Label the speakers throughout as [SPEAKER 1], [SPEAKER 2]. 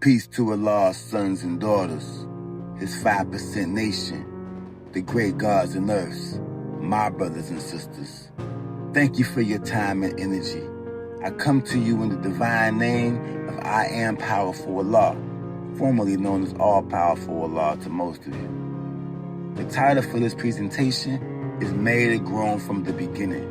[SPEAKER 1] Peace to Allah's sons and daughters, his 5% nation, the great gods and earths, my brothers and sisters. Thank you for your time and energy. I come to you in the divine name of I Am Powerful Allah, formerly known as All Powerful Allah to most of you. The title for this presentation is Made and Grown from the Beginning.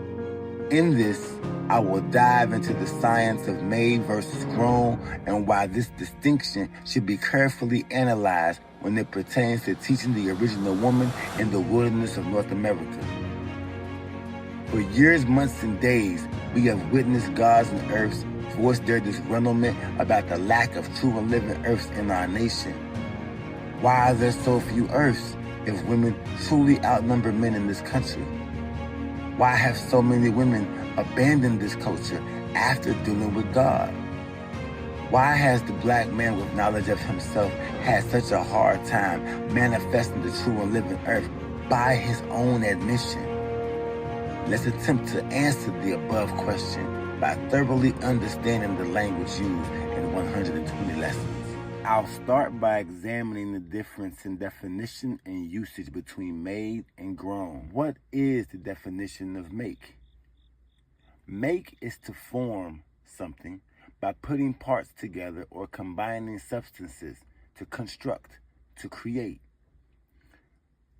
[SPEAKER 1] In this, I will dive into the science of made versus grown and why this distinction should be carefully analyzed when it pertains to teaching the original woman in the wilderness of North America. For years, months, and days, we have witnessed gods and earths voice their disgruntlement about the lack of true and living earths in our nation. Why are there so few earths if women truly outnumber men in this country? Why have so many women abandoned this culture after dealing with God? Why has the black man with knowledge of himself had such a hard time manifesting the true and living earth by his own admission? Let's attempt to answer the above question by thoroughly understanding the language used in 120 lessons. I'll start by examining the difference in definition and usage between made and grown. What is the definition of make? Make is to form something by putting parts together or combining substances to construct, to create.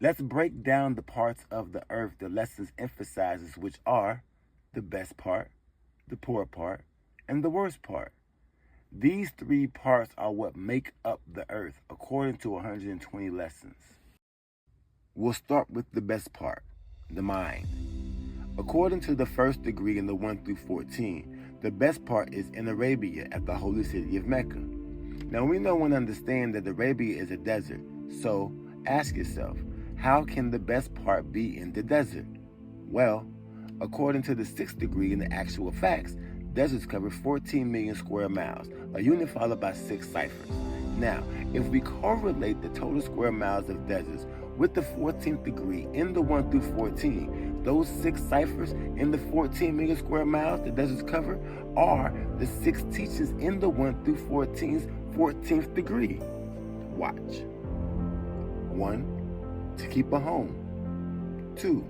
[SPEAKER 1] Let's break down the parts of the earth the lessons emphasizes, which are the best part, the poor part, and the worst part. These three parts are what make up the earth according to 120 lessons. We'll start with the best part, the mind. According to the first degree in the 1 through 14, the best part is in Arabia at the holy city of Mecca. Now we know and understand that Arabia is a desert, so ask yourself, how can the best part be in the desert? Well, according to the 6th degree in the actual facts, deserts cover 14 million square miles, a unit followed by 6 ciphers. Now, if we correlate the total square miles of deserts with the 14th degree in the 1 through 14, those 6 ciphers in the 14 million square miles the deserts cover are the 6 teachings in the 1 through 14's 14th degree. Watch. 1. To keep a home. 2.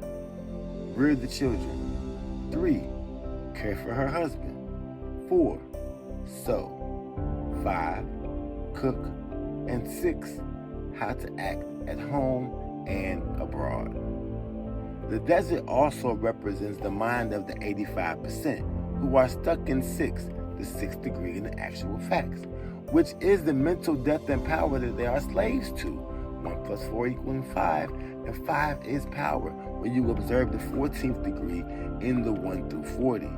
[SPEAKER 1] Rear the children. 3. Care for her husband. 4. Sew. 5. Cook. And 6. How to act at home and abroad. The desert also represents the mind of the 85% who are stuck in 6, the 6th degree in the actual facts, which is the mental depth and power that they are slaves to. 1 plus 4 equaling 5, and 5 is power when you observe the 14th degree in the 1 through 40.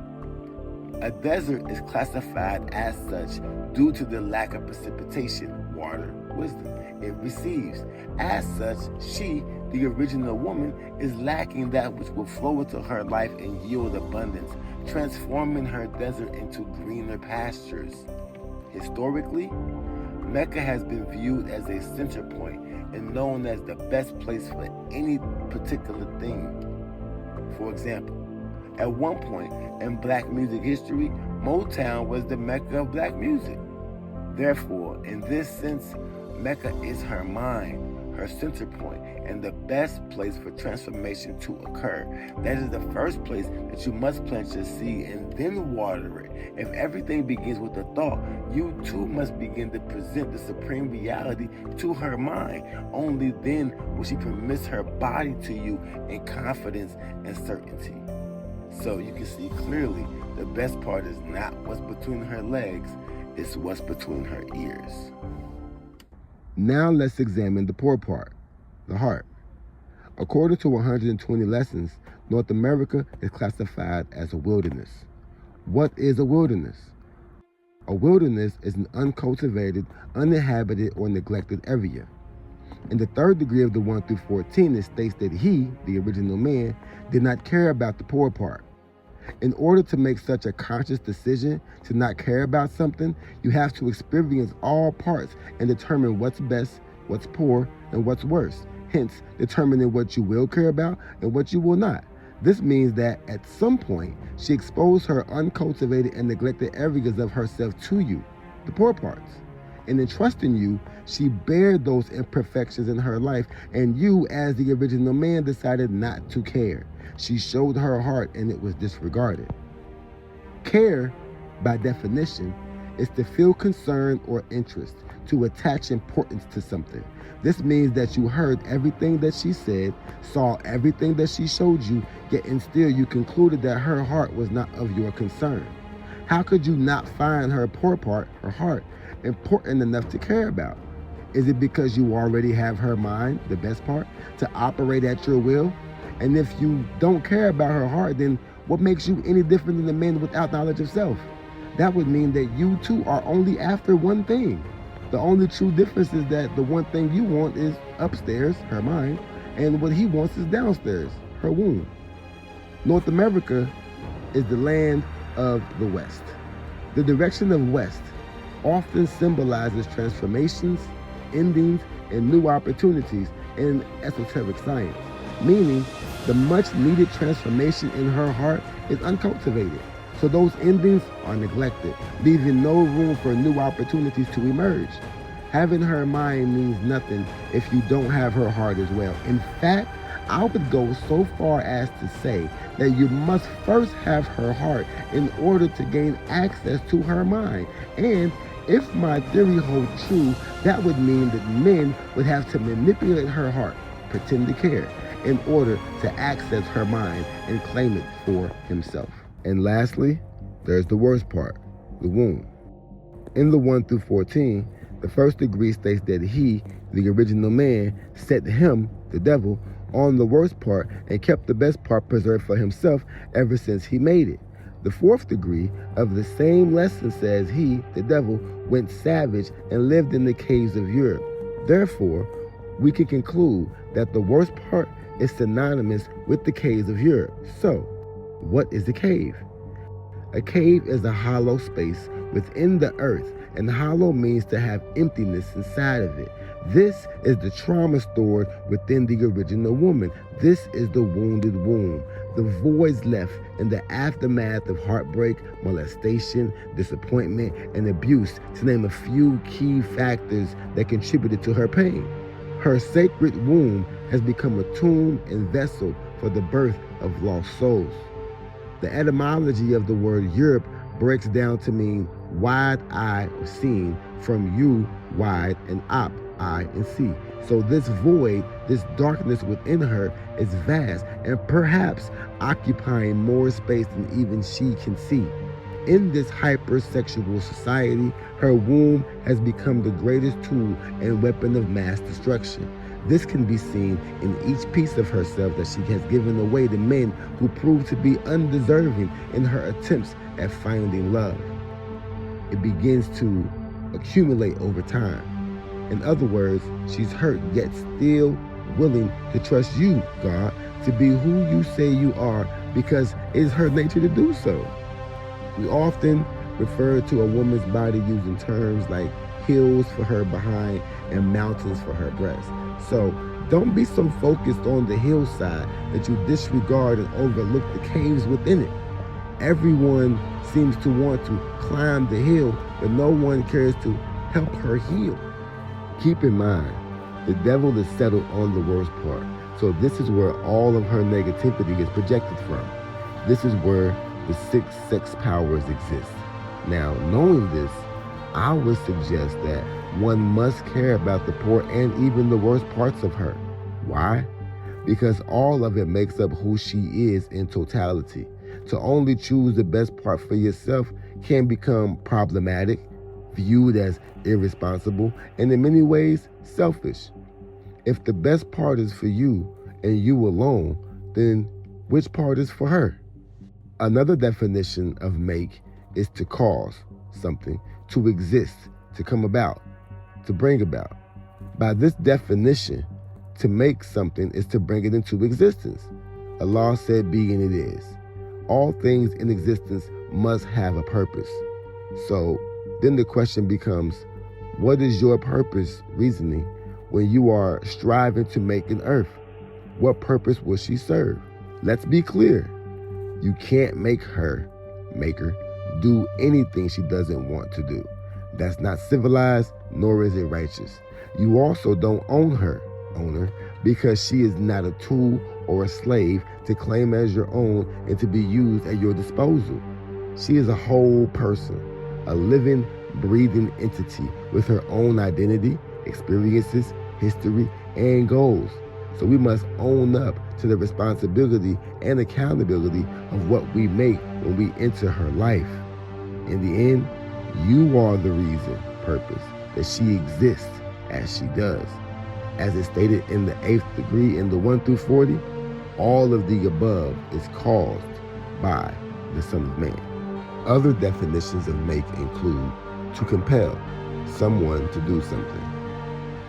[SPEAKER 1] A desert is classified as such due to the lack of precipitation, water, wisdom it receives. As such, she, the original woman, is lacking that which will flow into her life and yield abundance, transforming her desert into greener pastures. Historically, Mecca has been viewed as a center point and known as the best place for any particular thing. For example, at one point in black music history, Motown was the Mecca of black music. Therefore, in this sense, Mecca is her mind, her center point, and the best place for transformation to occur. That is the first place that you must plant your seed and then water it. If everything begins with a thought, you too must begin to present the supreme reality to her mind. Only then will she permit her body to you in confidence and certainty. So you can see clearly the best part is not what's between her legs, it's what's between her ears.
[SPEAKER 2] Now let's examine the poor part, the heart. According to 120 lessons, North America is classified as a wilderness. What is a wilderness? A wilderness is an uncultivated, uninhabited, or neglected area. In the 3rd degree of the 1 through 14, it states that he, the original man, did not care about the poor part. In order to make such a conscious decision to not care about something, you have to experience all parts and determine what's best, what's poor, and what's worse. Hence, determining what you will care about and what you will not. This means that at some point, she exposed her uncultivated and neglected areas of herself to you, the poor parts. And in trusting you, she bared those imperfections in her life, and you, as the original man, decided not to care. She showed her heart and it was disregarded. Care, by definition, is to feel concern or interest, to attach importance to something. This means that you heard everything that she said, saw everything that she showed you, yet and still you concluded that her heart was not of your concern. How could you not find her poor part, her heart, important enough to care about? Is it because you already have her mind, the best part, to operate at your will? And if you don't care about her heart, then what makes you any different than a man without knowledge of self? That would mean that you too are only after one thing. The only true difference is that the one thing you want is upstairs, her mind, and what he wants is downstairs, her womb. North America is the land of the West. The direction of West often symbolizes transformations, endings, and new opportunities in esoteric science, meaning the much needed transformation in her heart is uncultivated. So those endings are neglected, leaving no room for new opportunities to emerge. Having her mind means nothing if you don't have her heart as well. In fact, I would go so far as to say that you must first have her heart in order to gain access to her mind. And if my theory holds true, that would mean that men would have to manipulate her heart, pretend to care, in order to access her mind and claim it for himself. And lastly, there's the worst part, the womb. In the 1 through 14, the first degree states that he, the original man, set him, the devil, on the worst part and kept the best part preserved for himself ever since he made it. The fourth degree of the same lesson says he, the devil, went savage and lived in the caves of Europe. Therefore, we can conclude that the worst part is synonymous with the caves of Europe. So, what is a cave? A cave is a hollow space within the earth, and hollow means to have emptiness inside of it. This is the trauma stored within the original woman. This is the wounded womb, the voids left in the aftermath of heartbreak, molestation, disappointment, and abuse, to name a few key factors that contributed to her pain. Her sacred womb has become a tomb and vessel for the birth of lost souls. The etymology of the word Europe breaks down to mean wide eye or seen, from you, wide, and op, eye and see. So this void, this darkness within her is vast and perhaps occupying more space than even she can see. In this hypersexual society, her womb has become the greatest tool and weapon of mass destruction. This can be seen in each piece of herself that she has given away to men who prove to be undeserving in her attempts at finding love. It begins to accumulate over time. In other words, she's hurt yet still willing to trust you, God, to be who you say you are, because it is her nature to do so. We often refer to a woman's body using terms like hills for her behind and mountains for her breast. So don't be so focused on the hillside that you disregard and overlook the caves within it. Everyone seems to want to climb the hill, but no one cares to help her heal. Keep in mind, the devil is settled on the worst part. So this is where all of her negativity is projected from. This is where the 6 sex powers exist. Now, knowing this, I would suggest that one must care about the poor and even the worst parts of her. Why? Because all of it makes up who she is in totality. To only choose the best part for yourself can become problematic, viewed as irresponsible, and in many ways, selfish. If the best part is for you and you alone, then which part is for her? Another definition of make is to cause something to exist, to come about, to bring about. By this definition, to make something is to bring it into existence. Allah said, be and it is. All things in existence must have a purpose. So then the question becomes, what is your purpose reasoning when you are striving to make an earth? What purpose will she serve? Let's be clear. You can't make her, do anything she doesn't want to do. That's not civilized, nor is it righteous. You also don't own her, owner, because she is not a tool or a slave to claim as your own and to be used at your disposal. She is a whole person, a living, breathing entity with her own identity, experiences, history, and goals. So we must own up to the responsibility and accountability of what we make when we enter her life. In the end, you are the reason, purpose, that she exists as she does. As is stated in the 8th degree in the 1 through 40, all of the above is caused by the Son of Man. Other definitions of make include to compel someone to do something.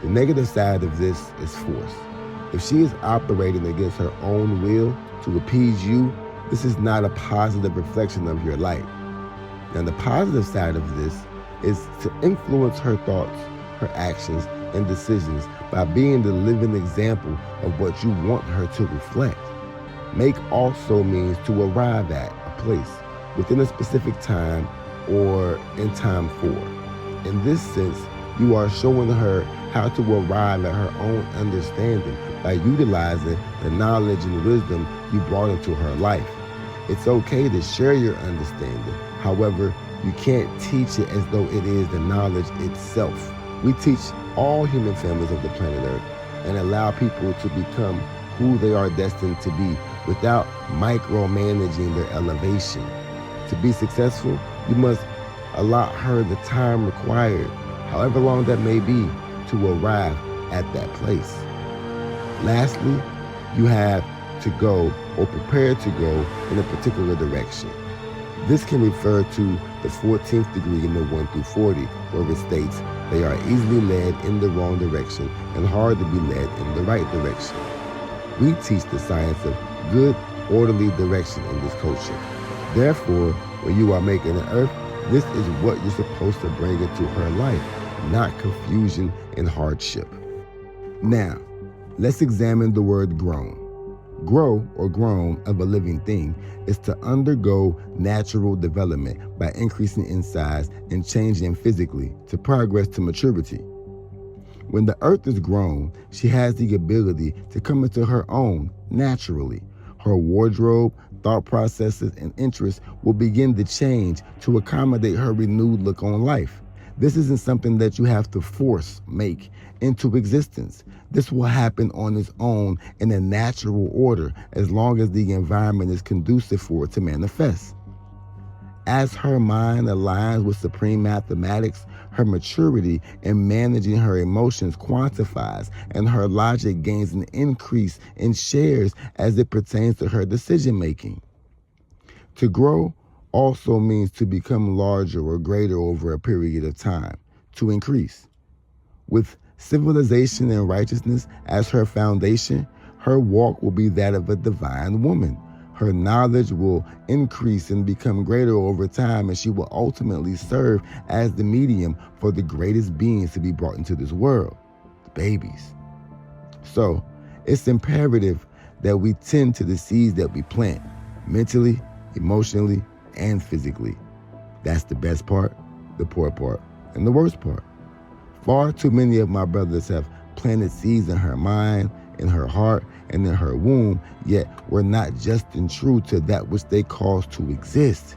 [SPEAKER 2] The negative side of this is force. If she is operating against her own will to appease you, this is not a positive reflection of your light. Now, the positive side of this is to influence her thoughts, her actions, and decisions by being the living example of what you want her to reflect. Make also means to arrive at a place within a specific time or in time for. In this sense, you are showing her how to arrive at her own understanding by utilizing the knowledge and wisdom you brought into her life. It's okay to share your understanding. However, you can't teach it as though it is the knowledge itself. We teach all human families of the planet Earth and allow people to become who they are destined to be without micromanaging their elevation. To be successful, you must allot her the time required, however long that may be, to arrive at that place. Lastly, you have to go or prepare to go in a particular direction. This can refer to the 14th degree in the 1 through 40, where it states they are easily led in the wrong direction and hard to be led in the right direction. We teach the science of good, orderly direction in this culture. Therefore, when you are making an earth, this is what you're supposed to bring into her life, not confusion and hardship. Now, let's examine the word grown. Grow or grown of a living thing is to undergo natural development by increasing in size and changing physically to progress to maturity. When the earth is grown, she has the ability to come into her own naturally. Her wardrobe, thought processes, and interests will begin to change to accommodate her renewed look on life. This isn't something that you have to force make into existence. This will happen on its own in a natural order as long as the environment is conducive for it to manifest. As her mind aligns with supreme mathematics, her maturity in managing her emotions quantifies and her logic gains an increase in shares as it pertains to her decision making. To grow also means to become larger or greater over a period of time, to increase. With civilization and righteousness as her foundation, her walk will be that of a divine woman. Her knowledge will increase and become greater over time, and she will ultimately serve as the medium for the greatest beings to be brought into this world, the babies. So, it's imperative that we tend to the seeds that we plant, mentally, emotionally, and physically. That's the best part, the poor part, and the worst part. Far too many of my brothers have planted seeds in her mind, in her heart, and in her womb, yet were not just and true to that which they caused to exist.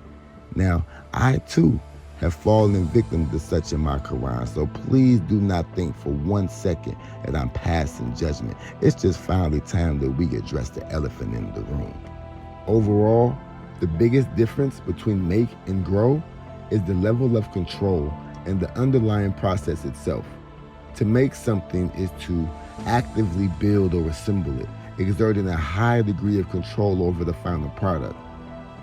[SPEAKER 2] Now, I too have fallen victim to such in my Quran, so please do not think for 1 second that I'm passing judgment. It's just finally time that we address the elephant in the room. Overall, the biggest difference between make and grow is the level of control and the underlying process itself. To make something is to actively build or assemble it, exerting a high degree of control over the final product.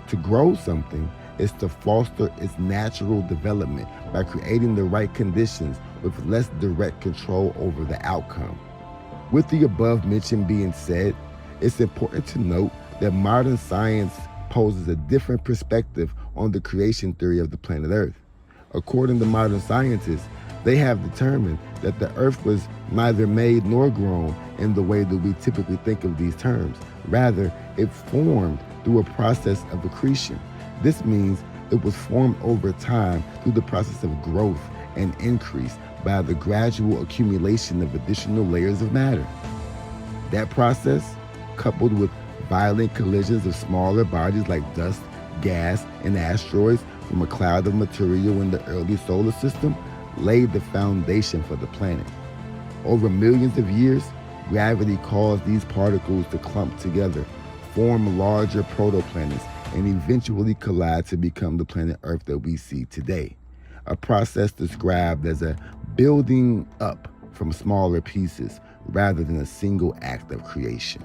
[SPEAKER 2] To grow something is to foster its natural development by creating the right conditions with less direct control over the outcome. With the above mentioned being said, it's important to note that modern science poses a different perspective on the creation theory of the planet Earth. According to modern scientists, they have determined that the earth was neither made nor grown in the way that we typically think of these terms. Rather, it formed through a process of accretion. This means it was formed over time through the process of growth and increased by the gradual accumulation of additional layers of matter. That process, coupled with violent collisions of smaller bodies like dust, gas, and asteroids from a cloud of material in the early solar system, laid the foundation for the planet. Over millions of years, gravity caused these particles to clump together, form larger protoplanets, and eventually collide to become the planet Earth that we see today. A process described as a building up from smaller pieces rather than a single act of creation.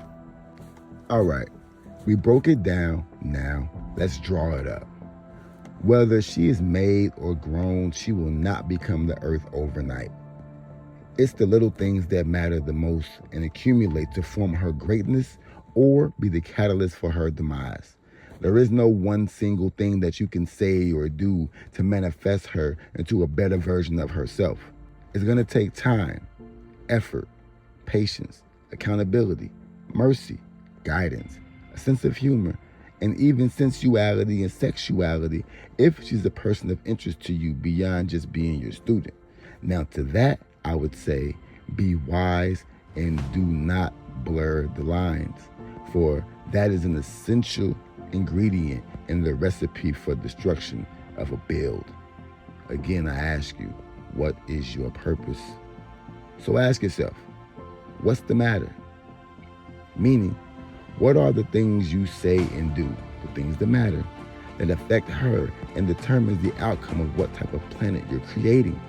[SPEAKER 2] All right, we broke it down. Now let's draw it up. Whether she is made or grown, she will not become the Earth overnight. It's the little things that matter the most and accumulate to form her greatness or be the catalyst for her demise. There is no one single thing that you can say or do to manifest her into a better version of herself. It's going to take time, effort, patience, accountability, mercy, guidance, a sense of humor, and even sensuality and sexuality if she's a person of interest to you beyond just being your student. Now to that, I would say, be wise and do not blur the lines, for that is an essential ingredient in the recipe for destruction of a build. Again, I ask you, what is your purpose? So ask yourself, what's the matter? Meaning, what are the things you say and do, the things that matter, that affect her and determines the outcome of what type of planet you're creating?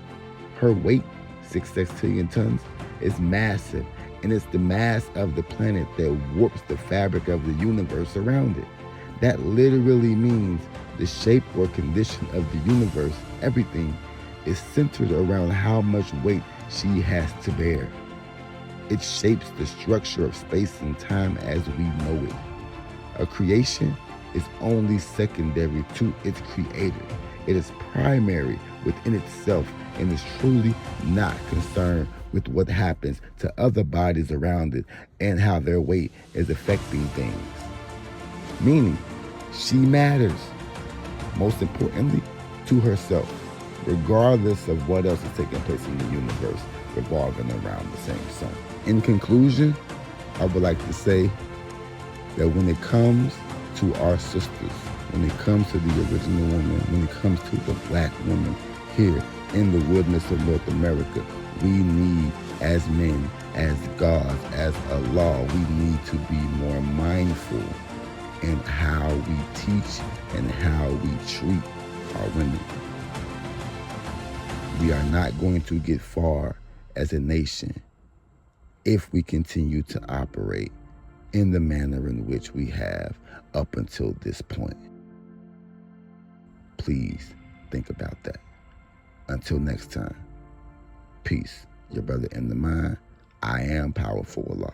[SPEAKER 2] Her weight, 6 sextillion tons, is massive, and it's the mass of the planet that warps the fabric of the universe around it. That literally means the shape or condition of the universe, everything, is centered around how much weight she has to bear. It shapes the structure of space and time as we know it. A creation is only secondary to its creator. It is primary within itself and is truly not concerned with what happens to other bodies around it and how their weight is affecting things. Meaning, she matters, most importantly, to herself, regardless of what else is taking place in the universe revolving around the same sun. In conclusion, I would like to say that when it comes to our sisters, when it comes to the original woman, when it comes to the black woman here in the wilderness of North America, we need, as men, as gods, as a law, we need to be more mindful in how we teach and how we treat our women. We are not going to get far as a nation if we continue to operate in the manner in which we have up until this point. Please think about that. Until next time, peace. Your brother in the mind. I am powerful Allah.